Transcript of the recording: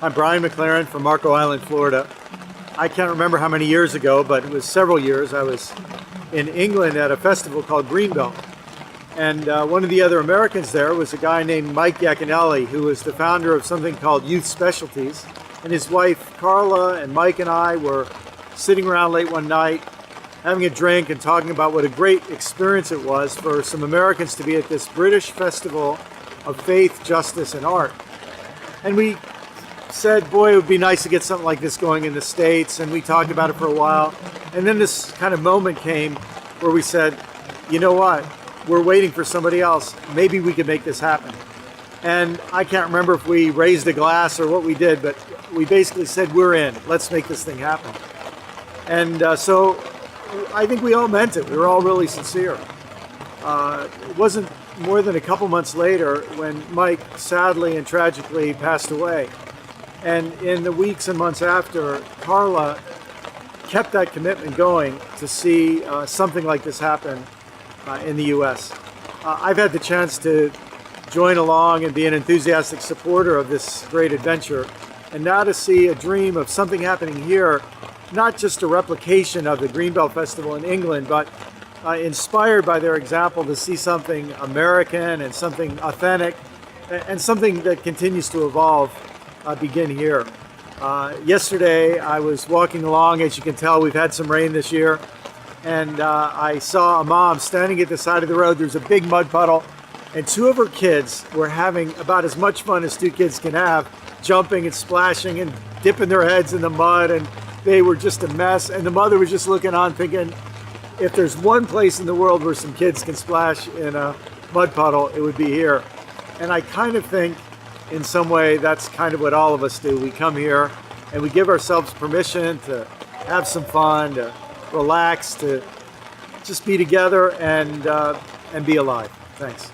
I'm Brian McLaren from Marco Island, Florida. I can't remember how many years ago, but it was several years. I was in England at a festival called Greenbelt. And one of the other Americans there was a guy named Mike Yaconelli, who was the founder of something called Youth Specialties. And his wife, Carla, and Mike and I were sitting around late one night, having a drink and talking about what a great experience it was for some Americans to be at this British festival of faith, justice, and art. And we said, boy, it would be nice to get something like this going in the States, and we talked about it for a while. And then this kind of moment came where we said, you know what, we're waiting for somebody else. Maybe we could make this happen. And I can't remember if we raised a glass or what we did, but we basically said, we're in, let's make this thing happen. And so I think we all meant it. We were all really sincere. It wasn't more than a couple months later when Mike sadly and tragically passed away. And in the weeks and months after, Carla kept that commitment going to see something like this happen in the U.S. I've had the chance to join along and be an enthusiastic supporter of this great adventure. And now to see a dream of something happening here, not just a replication of the Greenbelt Festival in England, but inspired by their example to see something American and something authentic and something that continues to evolve begin here. Yesterday I was walking along. As you can tell, we've had some rain this year, and I saw a mom standing at the side of the road. There's a big mud puddle, and two of her kids were having about as much fun as two kids can have, jumping and splashing and dipping their heads in the mud, and they were just a mess. And the mother was just looking on thinking, if there's one place in the world where some kids can splash in a mud puddle, it would be here. And I kind of think in some way that's kind of what all of us do. We come here and we give ourselves permission to have some fun, to relax, to just be together and be alive. Thanks.